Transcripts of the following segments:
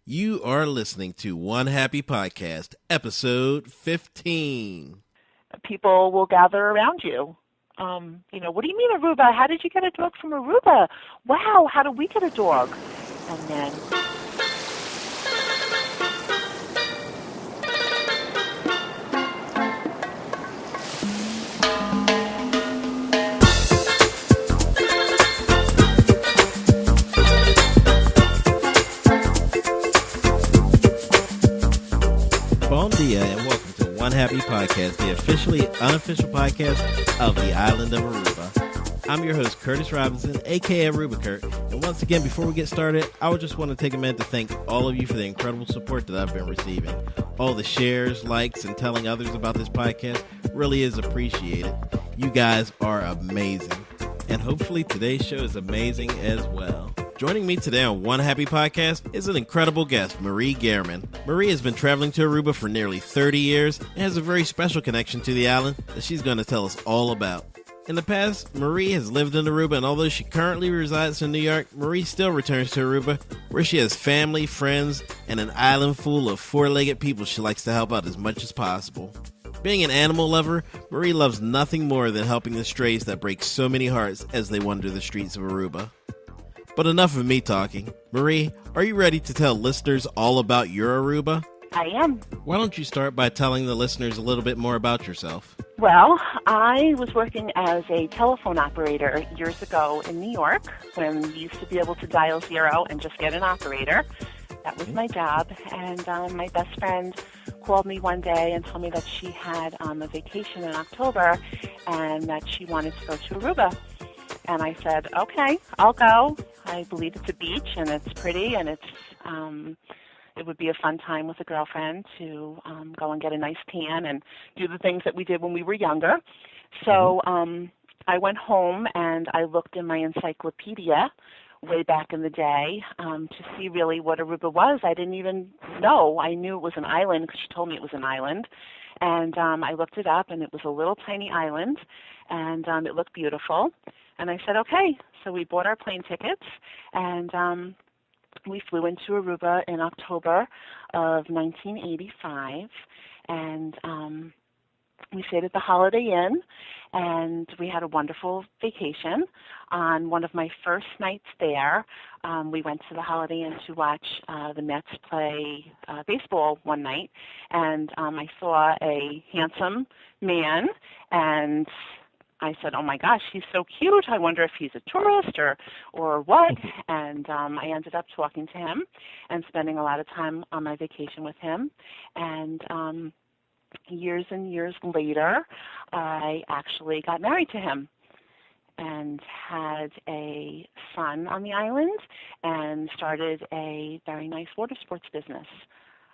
You are listening to One Happy Podcast, episode 15. People will gather around you. What do you mean Aruba? How did you get a dog from Aruba? Wow, how did we get a dog? And then Bon dia and welcome to One Happy Podcast, the officially unofficial podcast of the island of Aruba. I'm your host, Curtis Robinson, aka Aruba Kurt, and once again, before we get started, I would just want to take a minute to thank all of you for the incredible support that I've been receiving. All the shares, likes, and telling others about this podcast really is appreciated. You guys are amazing, and hopefully today's show is amazing as well. Joining me today on One Happy Podcast is an incredible guest, Marie Geerman. Marie has been traveling to Aruba for nearly 30 years and has a very special connection to the island that she's going to tell us all about. In the past, Marie has lived in Aruba, and although she currently resides in New York, Marie still returns to Aruba, where she has family, friends, and an island full of four-legged people she likes to help out as much as possible. Being an animal lover, Marie loves nothing more than helping the strays that break so many hearts as they wander the streets of Aruba. But enough of me talking. Marie, are you ready to tell listeners all about your Aruba? I am. Why don't you start by telling the listeners a little bit more about yourself? Well, I was working as a telephone operator years ago in New York when we used to be able to dial 0 and just get an operator. That was my job. And my best friend called me one day and told me that she had a vacation in October and that she wanted to go to Aruba. And I said, okay, I'll go. I believe it's a beach and it's pretty and it would be a fun time with a girlfriend to go and get a nice tan and do the things that we did when we were younger. So I went home and I looked in my encyclopedia way back in the day to see really what Aruba was. I didn't even know. I knew it was an island because she told me it was an island. And I looked it up and it was a little tiny island and it looked beautiful. And I said, okay. So we bought our plane tickets, and we flew into Aruba in October of 1985, and we stayed at the Holiday Inn, and we had a wonderful vacation. On one of my first nights there, we went to the Holiday Inn to watch the Mets play baseball one night, and I saw a handsome man, and I said, oh my gosh, he's so cute. I wonder if he's a tourist or what. And I ended up talking to him and spending a lot of time on my vacation with him. And years and years later, I actually got married to him and had a son on the island and started a very nice water sports business.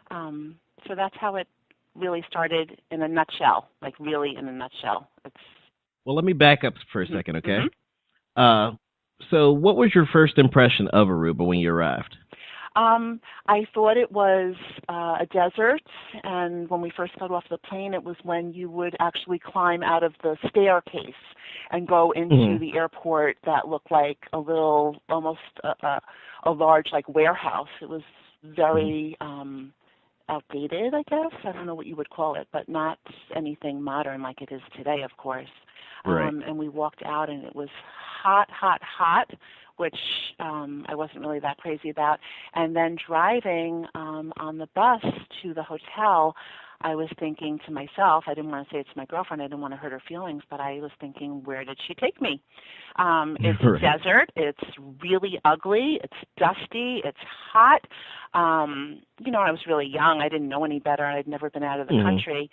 So that's how it really started in a nutshell, like really in a nutshell. Well, let me back up for a second, okay? So what was your first impression of Aruba when you arrived? I thought it was a desert, and when we first got off the plane, it was when you would actually climb out of the staircase and go into the airport that looked like a little, almost a large, like, warehouse. It was very outdated, I guess. I don't know what you would call it, but not anything modern like it is today, of course. Right. And we walked out, and it was hot, hot, hot, which I wasn't really that crazy about. And then driving on the bus to the hotel, I was thinking to myself, I didn't want to say it to my girlfriend, I didn't want to hurt her feelings, but I was thinking, where did she take me? It's a desert, it's really ugly, it's dusty, it's hot. I was really young, I didn't know any better, I'd never been out of the country.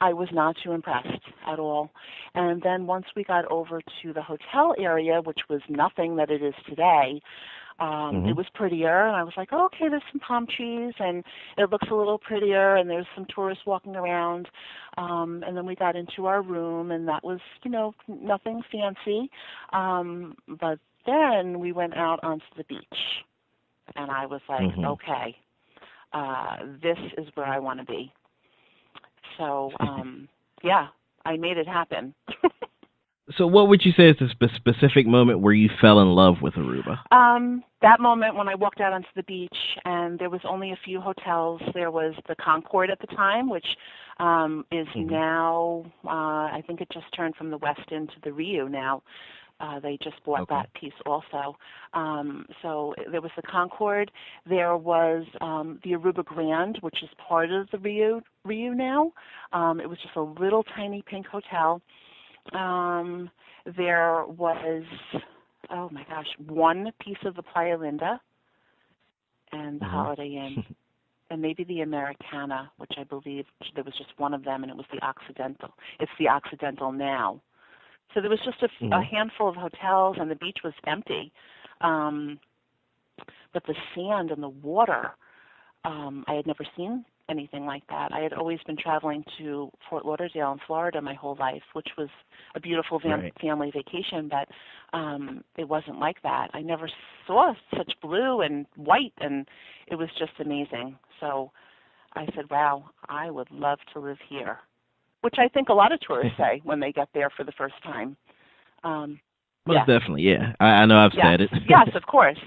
I was not too impressed at all. And then once we got over to the hotel area, which was nothing that it is today, it was prettier. And I was like, oh, okay, there's some palm trees, and it looks a little prettier, and there's some tourists walking around. And then we got into our room, and that was, nothing fancy. But then we went out onto the beach, and I was like, okay, this is where I want to be. So, I made it happen. So what would you say is the specific moment where you fell in love with Aruba? That moment when I walked out onto the beach and there was only a few hotels. There was the Concord at the time, which is now, I think it just turned from the West into the Rio now. They just bought that piece also. So there was the Concord. There was the Aruba Grand, which is part of the Rio now. It was just a little tiny pink hotel. There was, oh my gosh, one piece of the Playa Linda and the Holiday Inn, and maybe the Americana, which I believe there was just one of them, and it was the Occidental. It's the Occidental now. So there was just a handful of hotels, and the beach was empty. But the sand and the water, I had never seen anything like that. I had always been traveling to Fort Lauderdale in Florida my whole life, which was a beautiful family vacation, but it wasn't like that. I never saw such blue and white, and it was just amazing. So I said, wow, I would love to live here, which I think a lot of tourists say when they get there for the first time. Most definitely, yeah. I know I've said it. Yes, of course.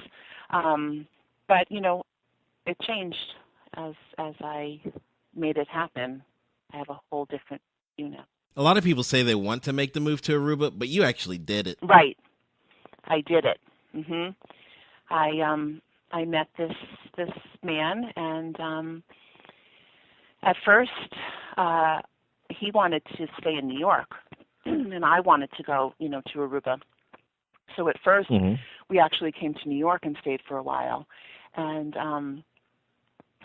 But, you know, it changed as I made it happen. I have a whole different view now. A lot of people say they want to make the move to Aruba, but you actually did it. Right. I did it. I met this man, and at first he wanted to stay in New York, and I wanted to go, you know, to Aruba. So at first we actually came to New York and stayed for a while, and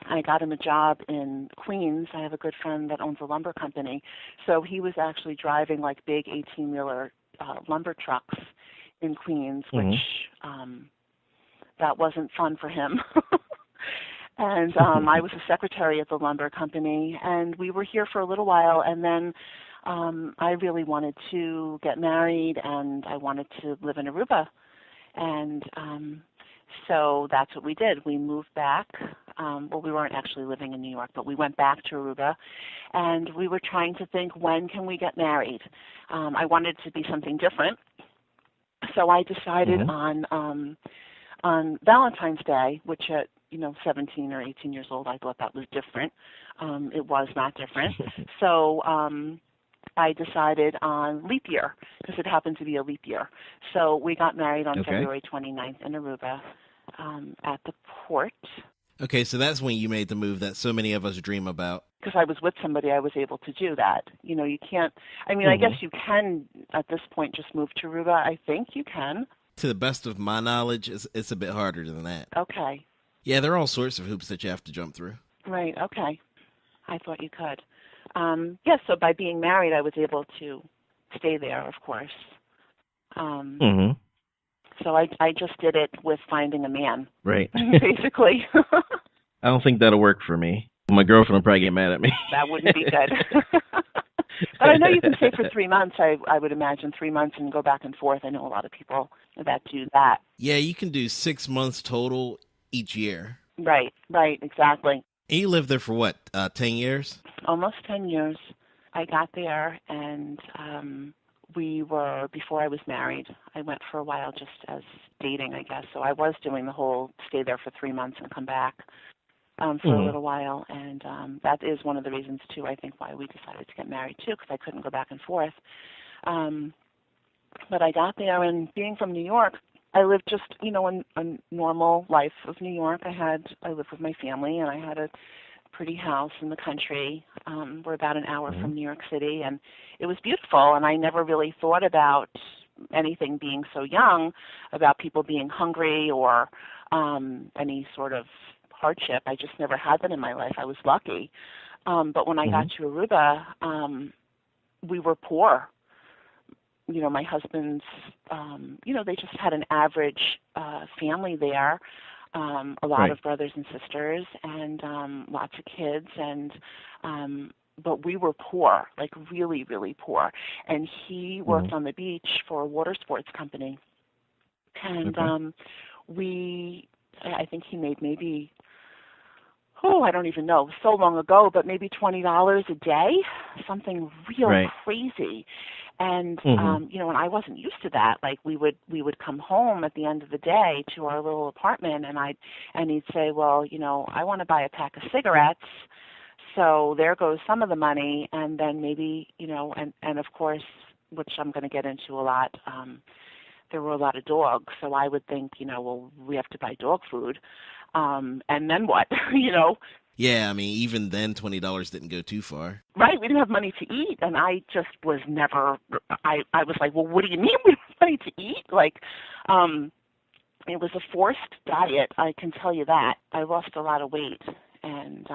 I got him a job in Queens. I have a good friend that owns a lumber company, so he was actually driving like big 18-wheeler lumber trucks in Queens, which that wasn't fun for him. And I was a secretary at the lumber company, and we were here for a little while, and then I really wanted to get married, and I wanted to live in Aruba. And so that's what we did. We moved back. Well, we weren't actually living in New York, but we went back to Aruba, and we were trying to think, when can we get married? I wanted to be something different. So I decided on Valentine's Day, which at 17 or 18 years old, I thought that was different. It was not different. So I decided on leap year, because it happened to be a leap year. So we got married on February 29th in Aruba at the port. Okay, so that's when you made the move that so many of us dream about. Because I was with somebody, I was able to do that. You know, you can't, I mean, I guess you can at this point just move to Aruba. I think you can. To the best of my knowledge, it's a bit harder than that. Okay. Yeah, there are all sorts of hoops that you have to jump through. Right, okay. I thought you could. So by being married, I was able to stay there, of course. So I just did it with finding a man. Right. Basically. I don't think that'll work for me. My girlfriend will probably get mad at me. That wouldn't be good. But I know you can stay for 3 months, I would imagine, 3 months and go back and forth. I know a lot of people that do that. Yeah, you can do 6 months total each year. Right, exactly. And you lived there for what, 10 years? Almost 10 years. I got there, and before I was married, I went for a while just as dating, I guess. So I was doing the whole stay there for 3 months and come back for a little while. And that is one of the reasons, too, I think, why we decided to get married, too, because I couldn't go back and forth. But I got there, and being from New York, I lived just, a normal life of New York. I lived with my family, and I had a pretty house in the country. We're about an hour from New York City, and it was beautiful, and I never really thought about anything being so young, about people being hungry or any sort of hardship. I just never had that in my life. I was lucky. But when I got to Aruba, we were poor. My husband's, they just had an average family there, a lot of brothers and sisters, and lots of kids, and but we were poor, like really, really poor. And he worked on the beach for a water sports company, and I think he made maybe, I don't even know, so long ago, but maybe $20 a day, something real crazy. And and I wasn't used to that. Like we would come home at the end of the day to our little apartment, and he'd say, well, I want to buy a pack of cigarettes. So there goes some of the money, and then maybe, and of course, which I'm going to get into a lot, there were a lot of dogs. So I would think, well, we have to buy dog food. And then what, Yeah, I mean, even then, $20 didn't go too far. Right, we didn't have money to eat, and I just was never, I was like, well, what do you mean we don't have money to eat? Like, it was a forced diet, I can tell you that. I lost a lot of weight, and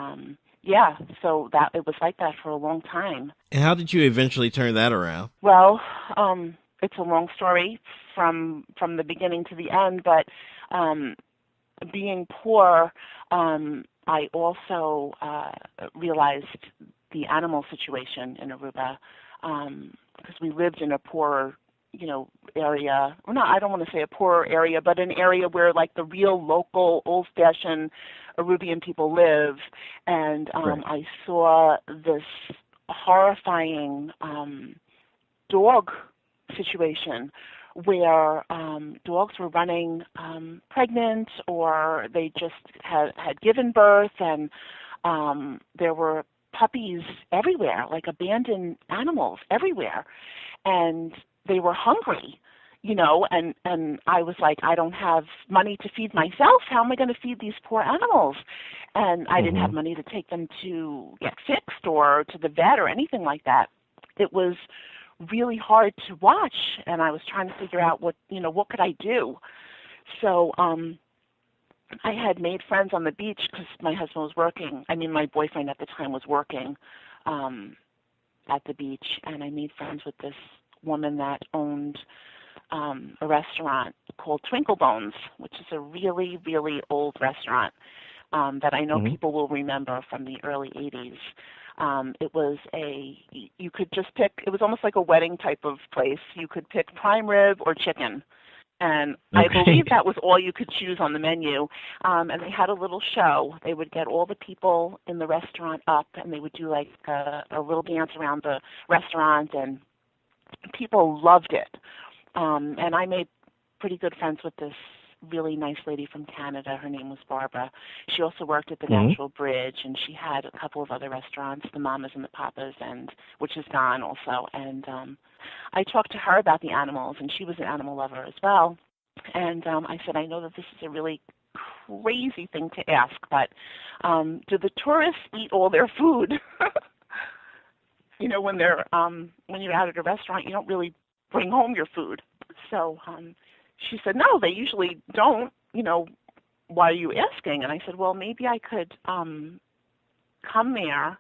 so that it was like that for a long time. And how did you eventually turn that around? Well, it's a long story from the beginning to the end, but being poor, I also realized the animal situation in Aruba, because we lived in a poorer, area. Well, not, I don't want to say a poorer area, but an area where like the real local, old-fashioned Arubian people live. And Right. I saw this horrifying dog situation where dogs were running pregnant, or they just had given birth, and there were puppies everywhere, like abandoned animals everywhere, and they were hungry, and I was like, I don't have money to feed myself. How am I going to feed these poor animals? And I didn't have money to take them to get fixed or to the vet or anything like that. It was really hard to watch, and I was trying to figure out what could I do. So I had made friends on the beach because my husband was working. I mean, my boyfriend at the time was working at the beach, and I made friends with this woman that owned a restaurant called Twinkle Bones, which is a really, really old restaurant that I know people will remember from the early 80s. It was you could just pick, it was almost like a wedding type of place. You could pick prime rib or chicken. And I believe that was all you could choose on the menu. And they had a little show. They would get all the people in the restaurant up, and they would do like a little dance around the restaurant, and people loved it. And I made pretty good friends with this really nice lady from Canada. Her name was Barbara. She also worked at the Natural Bridge, and she had a couple of other restaurants, the Mamas and the Papas, and which is gone also. And I talked to her about the animals, and she was an animal lover as well. And I said, I know that this is a really crazy thing to ask, but do the tourists eat all their food? When they're when you're out at a restaurant, you don't really bring home your food. So she said, no, they usually don't. Why are you asking? And I said, well, maybe I could come there.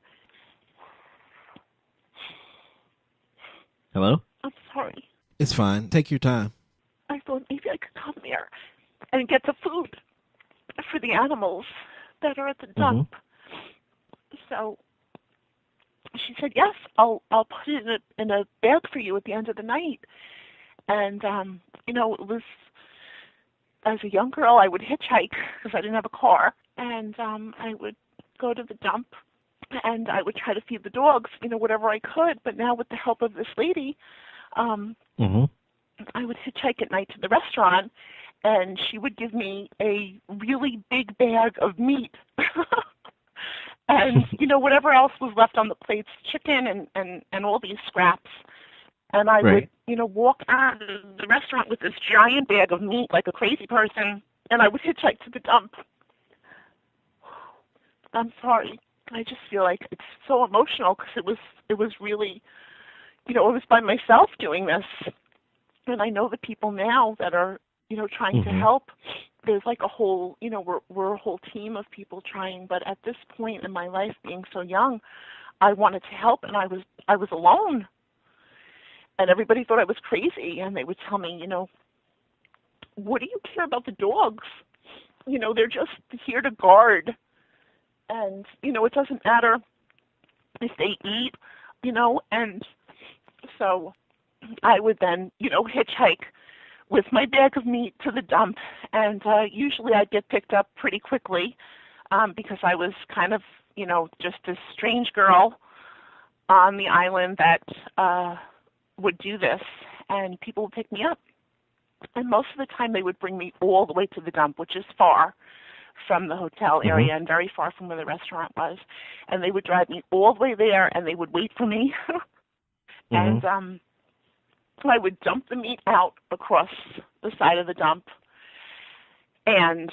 Hello? I'm sorry. It's fine. Take your time. I thought maybe I could come there and get the food for the animals that are at the dump. So she said, yes, I'll put it in a bag for you at the end of the night. And, it was, as a young girl, I would hitchhike because I didn't have a car. And I would go to the dump, and I would try to feed the dogs, whatever I could. But now with the help of this lady, I would hitchhike at night to the restaurant, and she would give me a really big bag of meat. And, whatever else was left on the plates, chicken and all these scraps. And I would, walk out of the restaurant with this giant bag of meat like a crazy person, and I would hitchhike to the dump. I'm sorry. I just feel like it's so emotional because it was really, it was by myself doing this. And I know the people now that are, trying to help. There's like a whole, we're a whole team of people trying. But at this point in my life, being so young, I wanted to help, and I was alone. And everybody thought I was crazy, and they would tell me, what do you care about the dogs? They're just here to guard. And, it doesn't matter if they eat, and so I would then, hitchhike with my bag of meat to the dump, and usually I'd get picked up pretty quickly because I was kind of, just this strange girl on the island that would do this, and people would pick me up. And most of the time they would bring me all the way to the dump, which is far from the hotel area and very far from where the restaurant was. And they would drive me all the way there, and they would wait for me. And I would dump the meat out across the side of the dump. And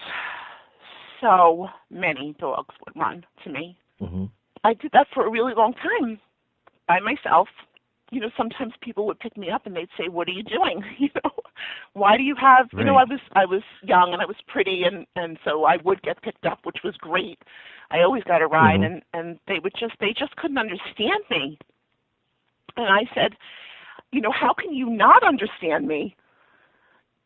so many dogs would run to me. I did that for a really long time by myself. You know, sometimes people would pick me up and they'd say, "What are you doing? You know, why do you have?" Right. You know, I was young and I was pretty, and so I would get picked up, which was great. I always got a ride, and they just couldn't understand me. And I said, you know, how can you not understand me?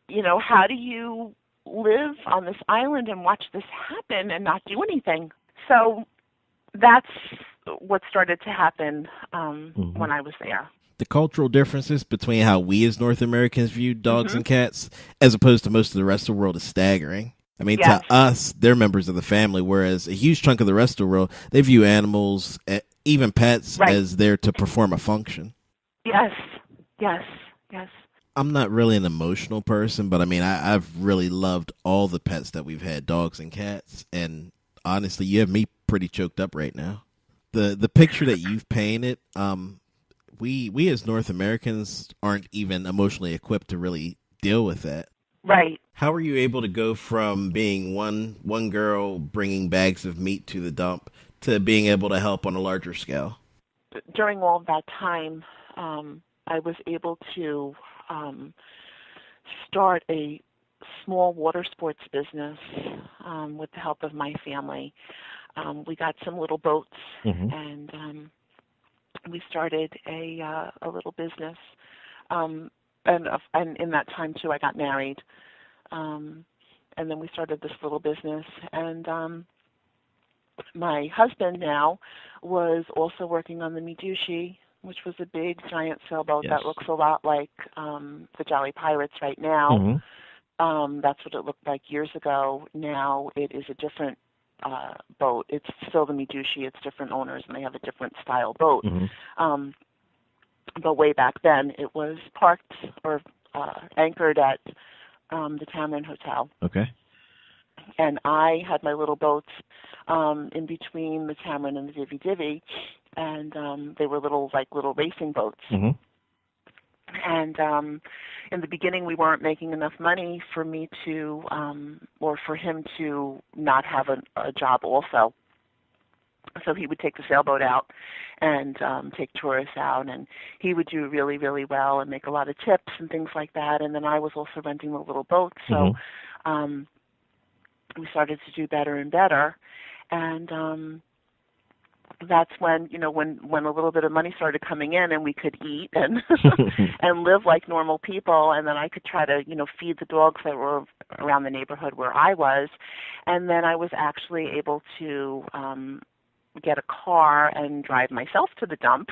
You know, how do you live on this island and watch this happen and not do anything? So that's what started to happen when I was there. The cultural differences between how we as North Americans view dogs and cats as opposed to most of the rest of the world is staggering. I mean, to us, they're members of the family, whereas a huge chunk of the rest of the world, they view animals, even pets, as there to perform a function. Yes. I'm not really an emotional person, but I mean, I've really loved all the pets that we've had, dogs and cats, and honestly, you have me pretty choked up right now. The picture that you've painted, we as North Americans aren't even emotionally equipped to really deal with that. Right. How were you able to go from being one girl bringing bags of meat to the dump to being able to help on a larger scale? During all of that time, I was able to start a small water sports business with the help of my family. We got some little boats, and we started a little business. And in that time too, I got married, and then we started this little business. And my husband now was also working on the Midushi, which was a big giant sailboat that looks a lot like the Jolly Pirates right now. That's what it looked like years ago. Now it is a different boat. It's still the Midushi. It's different owners, and they have a different style boat. But way back then, it was parked or anchored at the Tamarind Hotel. Okay. And I had my little boats in between the Tamarind and the Divvy Divvy, and they were little racing boats. And in the beginning, we weren't making enough money for me to, or for him to not have a job also. So he would take the sailboat out and take tourists out, and he would do really, really well and make a lot of tips and things like that. And then I was also renting the little boat, so we started to do better and better. And that's when, you know, when a little bit of money started coming in and we could eat and and live like normal people, and then I could try to, you know, feed the dogs that were around the neighborhood where I was. And then I was actually able to get a car and drive myself to the dump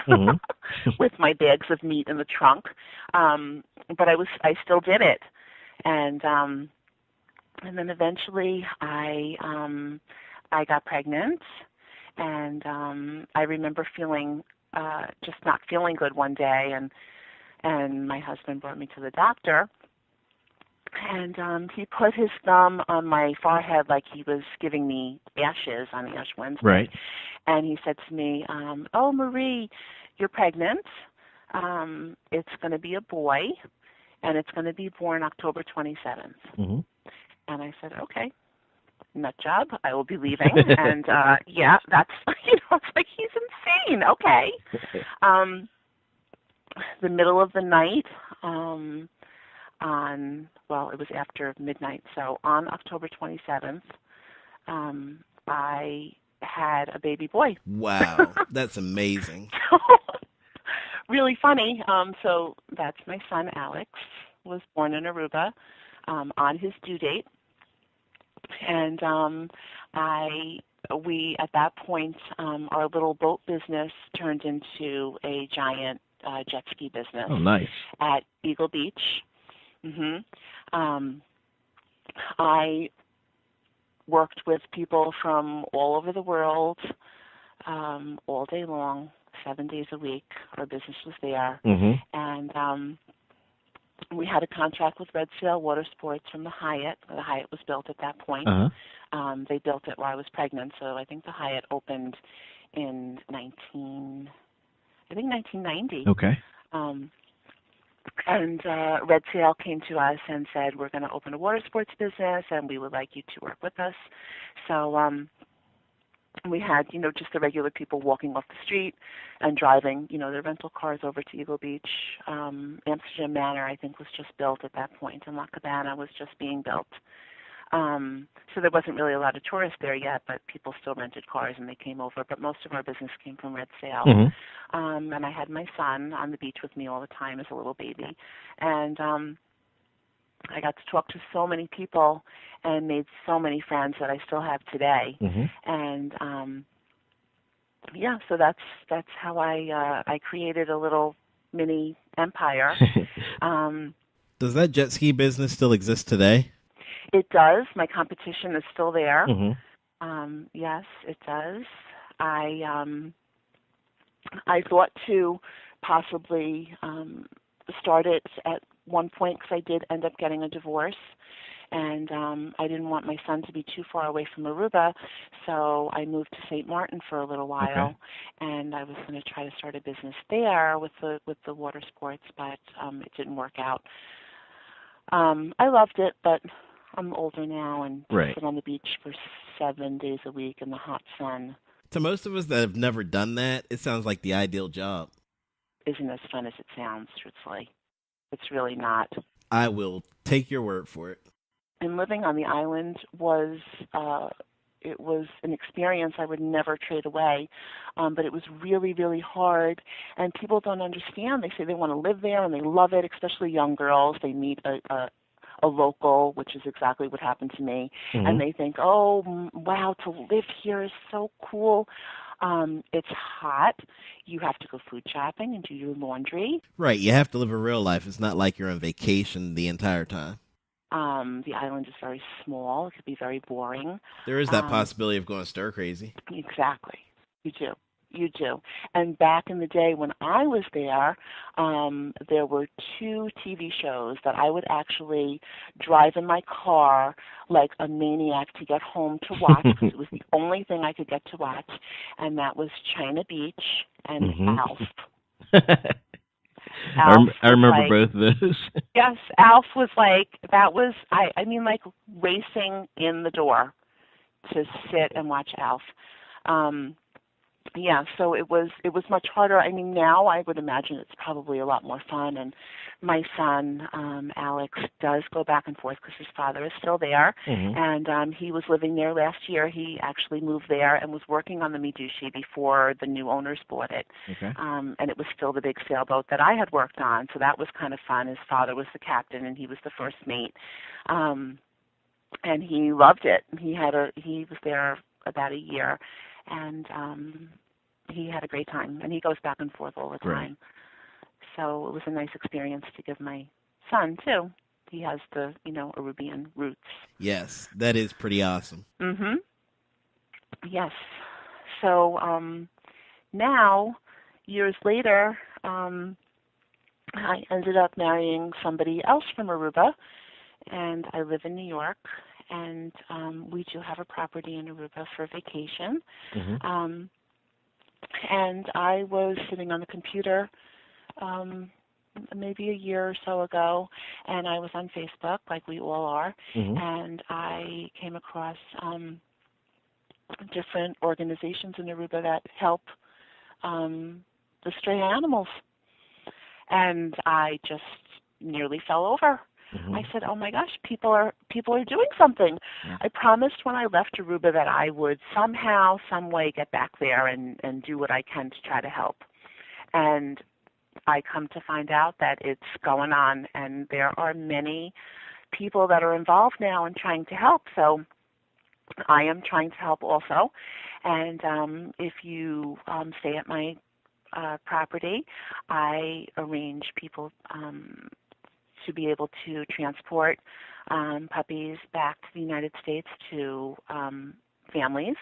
with my bags of meat in the trunk. But I still did it. And then eventually I got pregnant. And I remember feeling just not feeling good one day, and my husband brought me to the doctor, and he put his thumb on my forehead like he was giving me ashes on Ash Wednesday. Right. And he said to me, "Oh, Marie, you're pregnant. It's going to be a boy, and it's going to be born October 27th." And I said, "Okay. Nut job, I will be leaving." And that's, you know, it's like, he's insane. Okay. The middle of the night, it was after midnight, so on October 27th, I had a baby boy. Wow, that's amazing. So, really funny. So that's my son Alex, was born in Aruba on his due date. And we at that point, our little boat business turned into a giant jet ski business. Oh, nice. At Eagle Beach. I worked with people from all over the world all day long, 7 days a week. Our business was there. Mm-hmm. And we had a contract with Red Sail Water Sports from the Hyatt. The Hyatt was built at that point. Uh-huh. They built it while I was pregnant, so I think the Hyatt opened in 1990. Okay. And Red Sail came to us and said, we're going to open a water sports business, and we would like you to work with us. So we had, just the regular people walking off the street and driving, their rental cars over to Eagle Beach. Amsterdam Manor, I think, was just built at that point, and La Cabana was just being built. So there wasn't really a lot of tourists there yet, but people still rented cars and they came over. But most of our business came from Red Sail. Mm-hmm. And I had my son on the beach with me all the time as a little baby. And I got to talk to so many people and made so many friends that I still have today. Mm-hmm. And so that's how I created a little mini empire. Does that jet ski business still exist today? It does. My competition is still there. Mm-hmm. Yes, it does. I thought to possibly start it at one point because I did end up getting a divorce, and I didn't want my son to be too far away from Aruba, so I moved to St. Martin for a little while, and I was going to try to start a business there with the water sports, but it didn't work out. I loved it, but I'm older now and sit on the beach for 7 days a week in the hot sun. To most of us that have never done that, it sounds like the ideal job. Isn't as fun as it sounds, truthfully. It's really not. I will take your word for it. And living on the island was an experience I would never trade away, but it was really, really hard. And people don't understand. They say they want to live there and they love it, especially young girls. They meet a local, which is exactly what happened to me, and they think, oh, wow, to live here is so cool. It's hot. You have to go food shopping and do your laundry. Right, you have to live a real life. It's not like you're on vacation the entire time. The island is very small. It could be very boring. There is that possibility of going stir crazy. Exactly. You do. And back in the day when I was there, there were 2 TV shows that I would actually drive in my car like a maniac to get home to watch because it was the only thing I could get to watch, and that was China Beach and Alf. I remember both of those. Yes, Alf was like, I mean like racing in the door to sit and watch Alf. So it was much harder. I mean, now I would imagine it's probably a lot more fun. And my son, Alex, does go back and forth because his father is still there. And he was living there last year. He actually moved there and was working on the Midushi before the new owners bought it. And it was still the big sailboat that I had worked on. So that was kind of fun. His father was the captain and he was the first mate. And he loved it. He was there about a year. And he had a great time, and he goes back and forth all the time. So it was a nice experience to give my son, too. He has the, Aruban roots. Yes, that is pretty awesome. Yes. So now, years later, I ended up marrying somebody else from Aruba, and I live in New York. And we do have a property in Aruba for vacation. And I was sitting on the computer maybe a year or so ago, and I was on Facebook, like we all are, and I came across different organizations in Aruba that help the stray animals. And I just nearly fell over. I said, oh my gosh, people are doing something. I promised when I left Aruba that I would somehow, some way get back there and do what I can to try to help. And I come to find out that it's going on, and there are many people that are involved now in trying to help. So I am trying to help also. And if you stay at my property, I arrange people to be able to transport puppies back to the United States to families.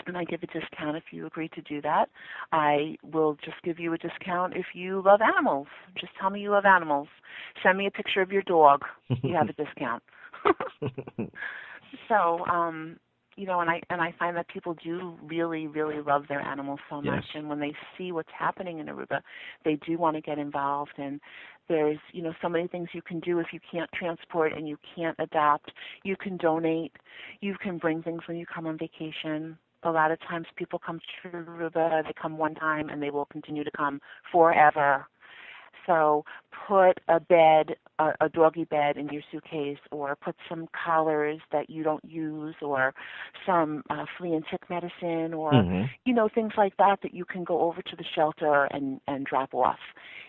and I give a discount if you agree to do that. I will just give you a discount if you love animals. Just tell me you love animals. Send me a picture of your dog. You have a discount. So, and I find that people do really, really love their animals so much. Yes. And when they see what's happening in Aruba, they do want to get involved. And there's, so many things you can do if you can't transport and you can't adopt. You can donate. You can bring things when you come on vacation. A lot of times people come to Aruba, they come one time, and they will continue to come forever. So put a bed, a doggy bed in your suitcase, or put some collars that you don't use, or some flea and tick medicine, or, things like that you can go over to the shelter and drop off.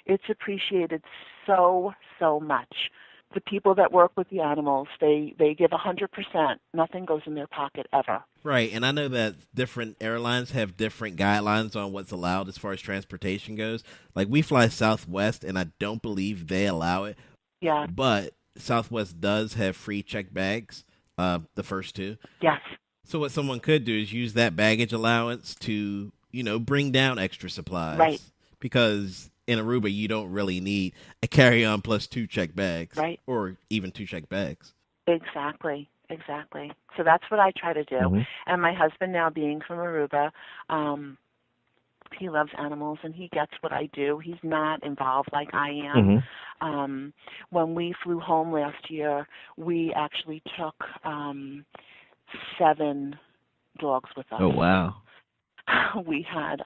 It's appreciated so, so much. The people that work with the animals, they give 100%. Nothing goes in their pocket ever. Right, and I know that different airlines have different guidelines on what's allowed as far as transportation goes. Like, we fly Southwest, and I don't believe they allow it. Yeah. But Southwest does have free check bags, the first two. Yes. So what someone could do is use that baggage allowance to, bring down extra supplies. Right. Because in Aruba, you don't really need a carry-on plus 2 check bags. Right. Or even 2 check bags. Exactly. So that's what I try to do. And my husband, now being from Aruba, he loves animals and he gets what I do. He's not involved like I am. When we flew home last year, we actually took 7 dogs with us. Oh, wow. We had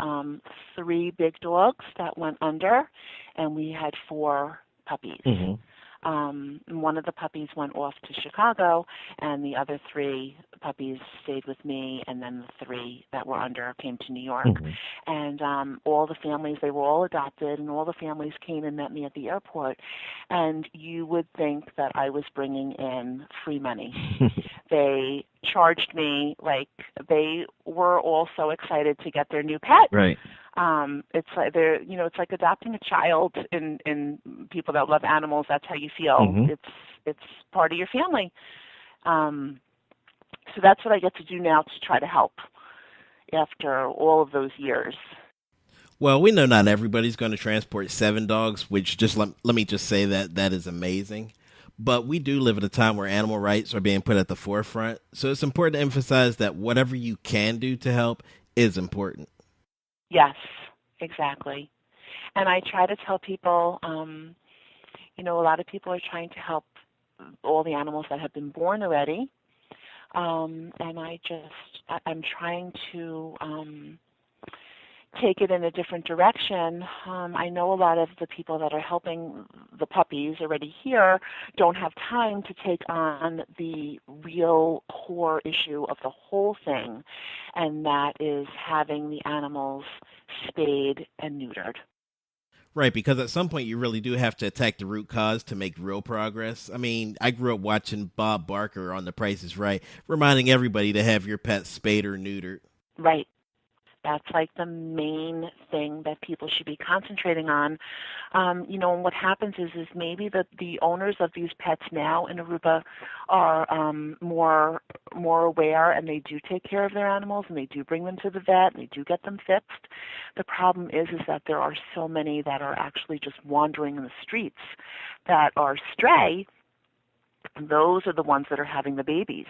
3 big dogs that went under, and we had 4 puppies. One of the puppies went off to Chicago, and the other 3 puppies stayed with me, and then the 3 that were under came to New York. And all the families, they were all adopted, and all the families came and met me at the airport. And you would think that I was bringing in free money. They charged me like they were all so excited to get their new pet. Right. It's like it's like adopting a child in people that love animals. That's how you feel. It's part of your family. So that's what I get to do now to try to help after all of those years. Well, we know not everybody's going to transport 7 dogs, which just let me just say that is amazing. But we do live at a time where animal rights are being put at the forefront. So it's important to emphasize that whatever you can do to help is important. Yes, exactly. And I try to tell people, a lot of people are trying to help all the animals that have been born already. And I'm trying to take it in a different direction. I know a lot of the people that are helping the puppies already here don't have time to take on the real core issue of the whole thing, and that is having the animals spayed and neutered. Right, because at some point you really do have to attack the root cause to make real progress. I mean, I grew up watching Bob Barker on The Price is Right, reminding everybody to have your pet spayed or neutered. Right. That's like the main thing that people should be concentrating on. And what happens is maybe the owners of these pets now in Aruba are more aware, and they do take care of their animals, and they do bring them to the vet, and they do get them fixed. The problem is that there are so many that are actually just wandering in the streets that are stray. Those are the ones that are having the babies.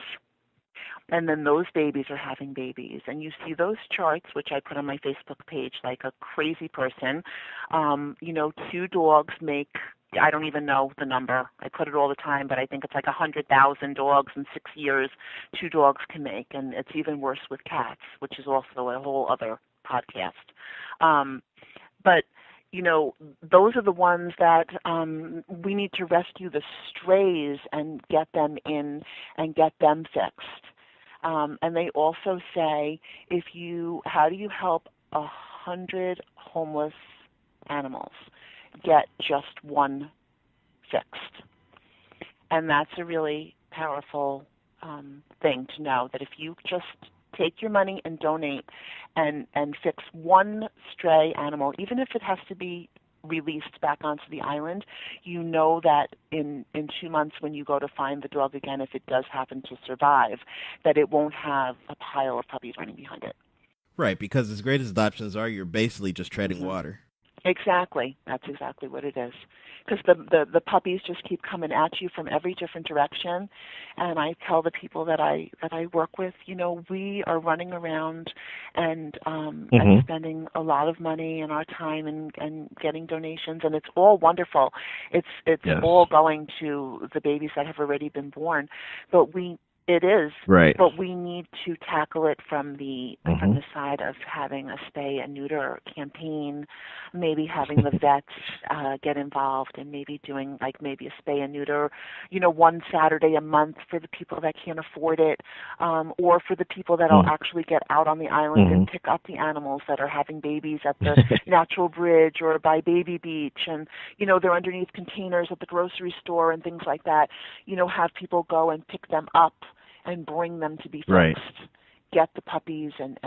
And then those babies are having babies. And you see those charts, which I put on my Facebook page like a crazy person. 2 dogs make, I don't even know the number. I put it all the time, but I think it's like 100,000 dogs in 6 years 2 dogs can make. And it's even worse with cats, which is also a whole other podcast. But those are the ones that we need to rescue, the strays, and get them in and get them fixed. And they also say, how do you help 100 homeless animals get just 1 fixed? And that's a really powerful thing to know, that if you just take your money and donate and fix 1 stray animal, even if it has to be released back onto the island, you know that in 2 months when you go to find the dog again, if it does happen to survive, that it won't have a pile of puppies running behind it. Right, because as great as adoptions are, you're basically just treading water. Exactly. That's exactly what it is. Because the puppies just keep coming at you from every different direction. And I tell the people that I work with, we are running around and spending a lot of money and our time and getting donations, and it's all wonderful. It's all going to the babies that have already been born. But it is, right. But we need to tackle it from the side of having a spay and neuter campaign, maybe having the vets get involved, and maybe doing maybe a spay and neuter, one Saturday a month for the people that can't afford it, or for the people that will actually get out on the island and pick up the animals that are having babies at the Natural Bridge or by Baby Beach, and they're underneath containers at the grocery store and things like that. Have people go and pick them up and bring them to be fixed. Right. Get the puppies and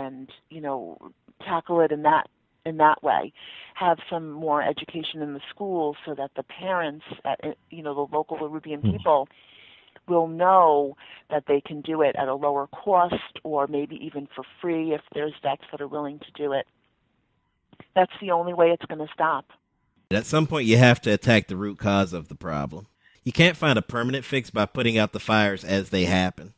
tackle it in that way. Have some more education in the schools so that the parents, the local Aruban people, will know that they can do it at a lower cost or maybe even for free if there's vets that are willing to do it. That's the only way it's going to stop. At some point, you have to attack the root cause of the problem. You can't find a permanent fix by putting out the fires as they happen.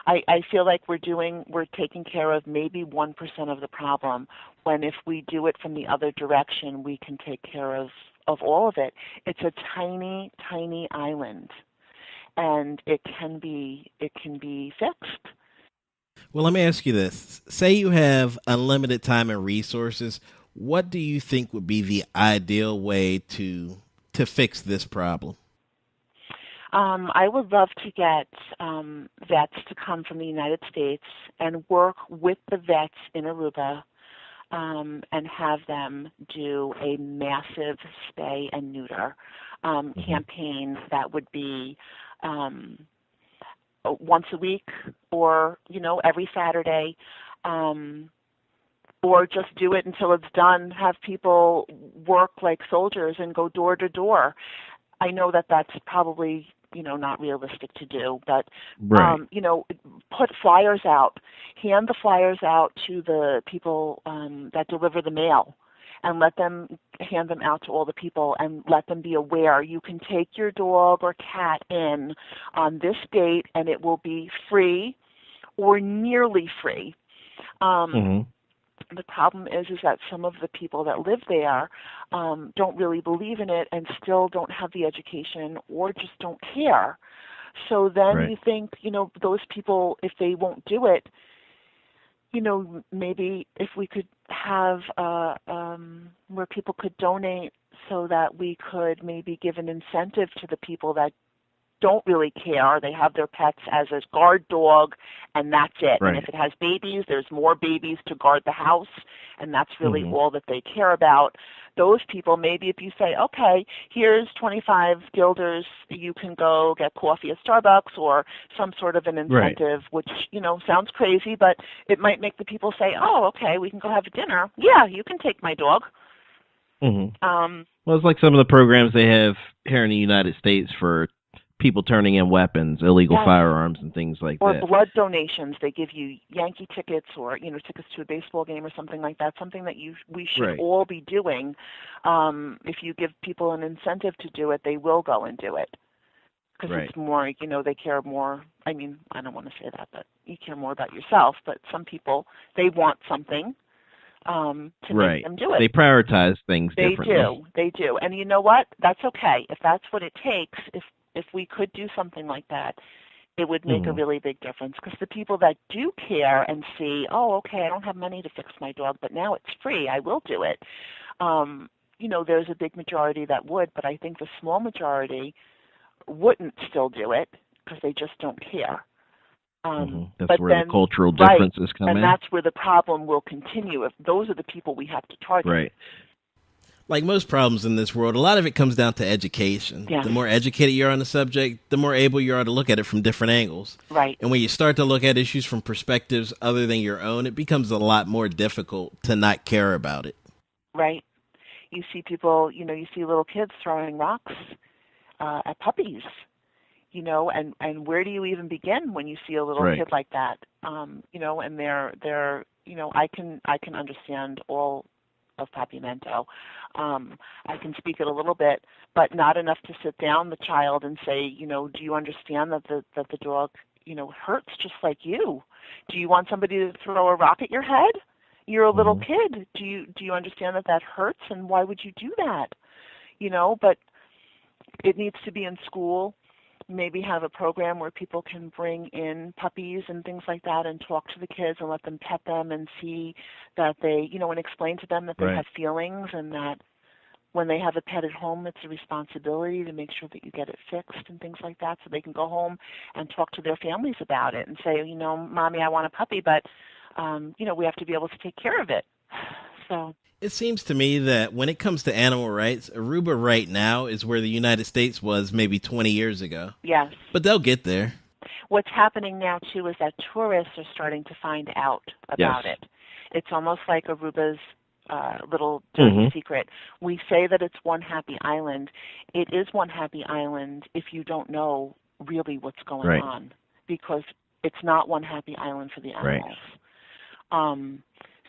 I feel like we're taking care of maybe 1% of the problem, when if we do it from the other direction, we can take care of all of it. It's a tiny, tiny island, and it can be fixed. Well, let me ask you this. Say you have unlimited time and resources. What do you think would be the ideal way to fix this problem? I would love to get vets to come from the United States and work with the vets in Aruba and have them do a massive spay and neuter campaign that would be once a week or, every Saturday, or just do it until it's done. Have people work like soldiers and go door to door. I know that that's probably not realistic to do, but, right. Put flyers out, hand the flyers out to the people that deliver the mail, and let them hand them out to all the people and let them be aware. You can take your dog or cat in on this date and it will be free or nearly free. The problem is that some of the people that live there don't really believe in it and still don't have the education or just don't care. So then you think, those people, if they won't do it, maybe if we could have where people could donate so that we could maybe give an incentive to the people that don't really care. They have their pets as a guard dog, and that's it. Right. And if it has babies, there's more babies to guard the house, and that's really all that they care about. Those people, maybe if you say, okay, here's 25 guilders, you can go get coffee at Starbucks or some sort of an incentive, which, sounds crazy, but it might make the people say, oh, okay, we can go have a dinner. Yeah, you can take my dog. Well, it's like some of the programs they have here in the United States for people turning in weapons, illegal firearms, and things like or that. Or blood donations. They give you Yankee tickets or, tickets to a baseball game or something like that, something that we should all be doing. If you give people an incentive to do it, they will go and do it. Because it's more, they care more. I mean, I don't want to say that, but you care more about yourself. But some people, they want something to make them do it. They prioritize things differently. They do. And you know what? That's okay. If that's what it takes, if we could do something like that, it would make a really big difference. Because the people that do care and see, oh, okay, I don't have money to fix my dog, but now it's free, I will do it. There's a big majority that would, but I think the small majority wouldn't still do it because they just don't care. That's where the cultural differences come in. And that's where the problem will continue if those are the people we have to target. Right. Like most problems in this world, a lot of it comes down to education. Yeah. The more educated you are on the subject, the more able you are to look at it from different angles. Right. And when you start to look at issues from perspectives other than your own, it becomes a lot more difficult to not care about it. Right. You see people, you see little kids throwing rocks at puppies, and where do you even begin when you see a little Right. kid like that? And they're I can understand all of Papimento. I can speak it a little bit, but not enough to sit down the child and say, do you understand that the dog, hurts just like you? Do you want somebody to throw a rock at your head? You're a little kid. Do you understand that hurts, and why would you do that? But it needs to be in school. Maybe have a program where people can bring in puppies and things like that and talk to the kids and let them pet them and see that they, and explain to them that they Right. have feelings, and that when they have a pet at home, it's a responsibility to make sure that you get it fixed and things like that, so they can go home and talk to their families about it and say, Mommy, I want a puppy, but, we have to be able to take care of it. So It seems to me that when it comes to animal rights, Aruba right now is where the United States was maybe 20 years ago. yes. But they'll get there. What's happening now, too, is that tourists are starting to find out about Yes. it. It's almost like Aruba's little dirty secret. We say that it's one happy island. It is one happy island if you don't know really what's going Right. on, because it's not one happy island for the Right. animals.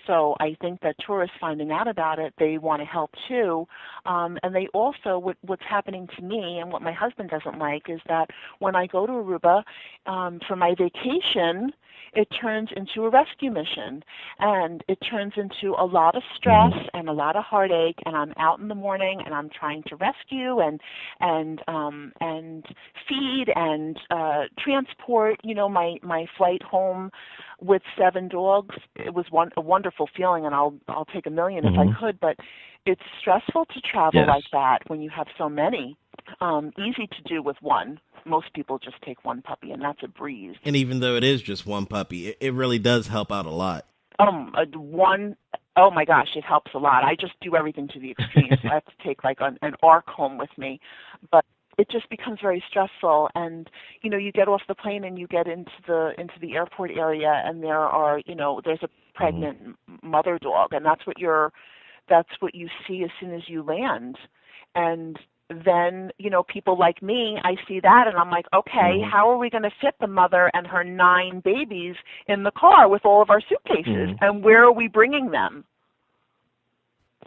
So I think that tourists finding out about it, they want to help too. And they also, what's happening to me and what my husband doesn't like is that when I go to Aruba for my vacation, it turns into a rescue mission. And it turns into a lot of stress and a lot of heartache. And I'm out in the morning and I'm trying to rescue and feed and transport, my flight home with 7 dogs. It was a wonderful feeling, and I'll take a million if I could, but it's stressful to travel Yes. like that when you have so many. Easy to do with one. Most people just take one puppy, and that's a breeze. And even though it is just one puppy, it really does help out a lot. Oh my gosh, it helps a lot. I just do everything to the extreme. So I have to take like an ark home with me, but it just becomes very stressful. And you get off the plane and you get into the airport area, and there's a pregnant mother dog, and that's what you see as soon as you land. And then, people like me, I see that and I'm like, okay, how are we going to fit the mother and her 9 babies in the car with all of our suitcases? And where are we bringing them?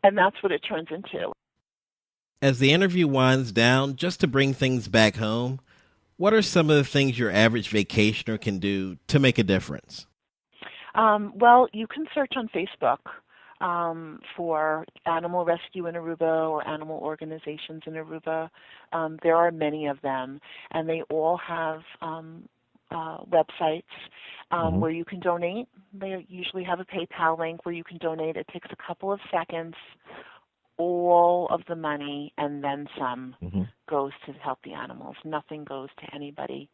And that's what it turns into. As the interview winds down, just to bring things back home, what are some of the things your average vacationer can do to make a difference? Well, you can search on Facebook for animal rescue in Aruba or animal organizations in Aruba. There are many of them, and they all have websites where you can donate. They usually have a PayPal link where you can donate. It takes a couple of seconds. All of the money and then some goes to help the animals. Nothing goes to anybody.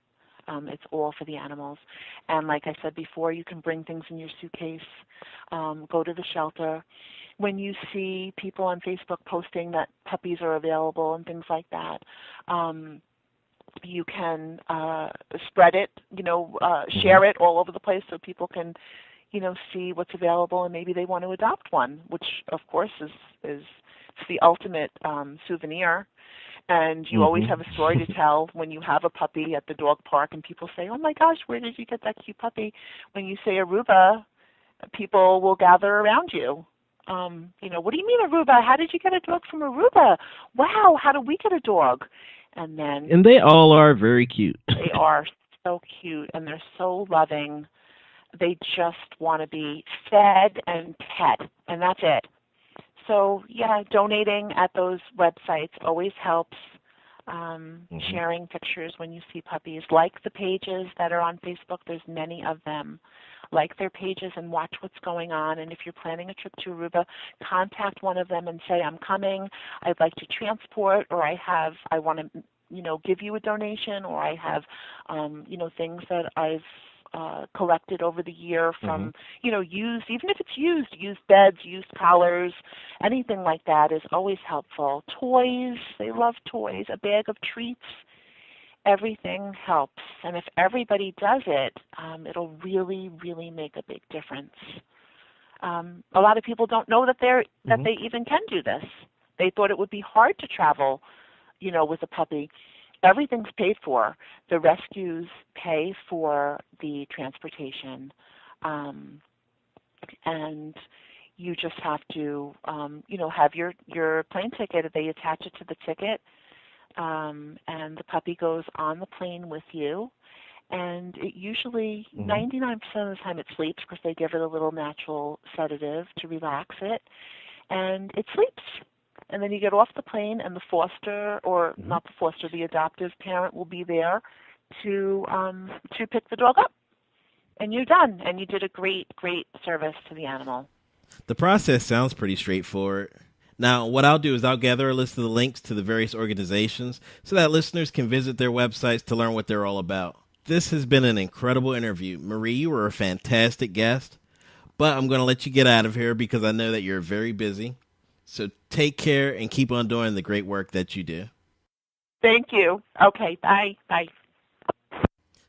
It's all for the animals. And like I said before, you can bring things in your suitcase, go to the shelter. When you see people on Facebook posting that puppies are available and things like that, you can spread it, share it all over the place so people can, see what's available, and maybe they want to adopt one, which of course is the ultimate souvenir. And you always have a story to tell when you have a puppy at the dog park and people say, oh my gosh, where did you get that cute puppy? When you say Aruba, people will gather around you. What do you mean Aruba? How did you get a dog from Aruba? Wow, how did we get a dog? And they all are very cute. They are so cute, and they're so loving. They just want to be fed and pet, and that's it. So, yeah, donating at those websites always helps. Sharing pictures when you see puppies. Like the pages that are on Facebook. There's many of them. Like their pages and watch what's going on. And if you're planning a trip to Aruba, contact one of them and say, I'm coming. I'd like to transport, or I want to, give you a donation, or I have, things that I've collected over the year from, used, even if it's used beds, used collars, anything like that is always helpful. Toys, they love toys, a bag of treats, everything helps. And if everybody does it, it'll really, really make a big difference. A lot of people don't know that they even can do this. They thought it would be hard to travel, with a puppy. Everything's paid for. The rescues pay for the transportation, and you just have to, have your plane ticket. They attach it to the ticket, and the puppy goes on the plane with you. And it usually, 99% of the time, it sleeps because they give it a little natural sedative to relax it, and it sleeps. And then you get off the plane, and the foster, or not the foster, the adoptive parent will be there to pick the dog up. And you're done, and you did a great, great service to the animal. The process sounds pretty straightforward. Now, what I'll do is I'll gather a list of the links to the various organizations so that listeners can visit their websites to learn what they're all about. This has been an incredible interview. Marie, you were a fantastic guest, but I'm going to let you get out of here because I know that you're very busy. So take care and keep on doing the great work that you do. Thank you. Okay, bye. Bye.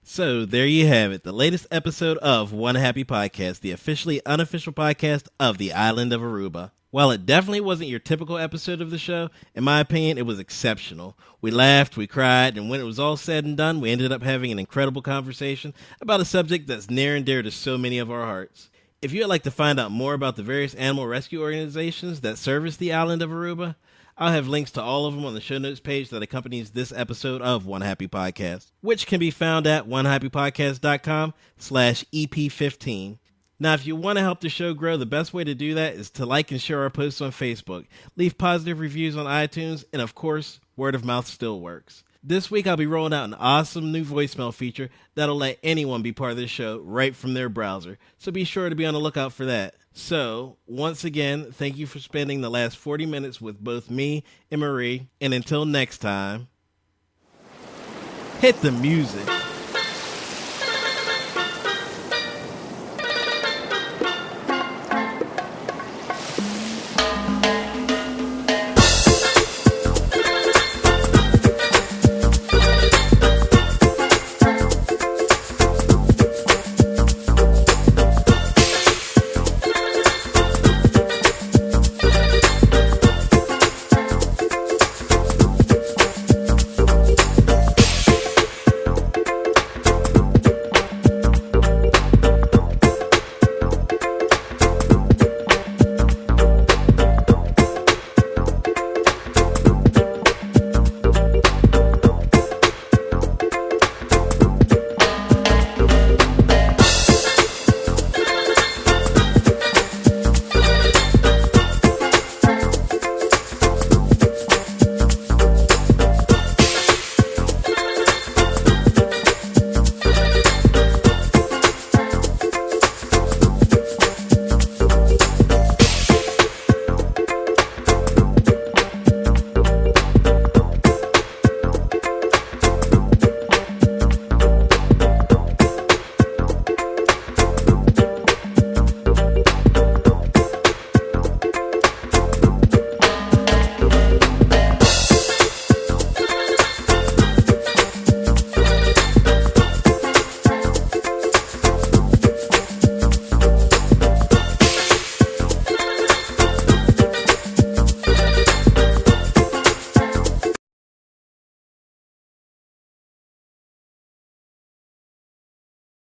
So there you have it, the latest episode of One Happy Podcast, the officially unofficial podcast of the island of Aruba. While it definitely wasn't your typical episode of the show, in my opinion, it was exceptional. We laughed, we cried, and when it was all said and done, we ended up having an incredible conversation about a subject that's near and dear to so many of our hearts. If you'd like to find out more about the various animal rescue organizations that service the island of Aruba, I'll have links to all of them on the show notes page that accompanies this episode of One Happy Podcast, which can be found at onehappypodcast.com/EP15. Now, if you want to help the show grow, the best way to do that is to like and share our posts on Facebook, leave positive reviews on iTunes, and of course, word of mouth still works. This week, I'll be rolling out an awesome new voicemail feature that'll let anyone be part of the show right from their browser, so be sure to be on the lookout for that. So, once again, thank you for spending the last 40 minutes with both me and Marie, and until next time, hit the music.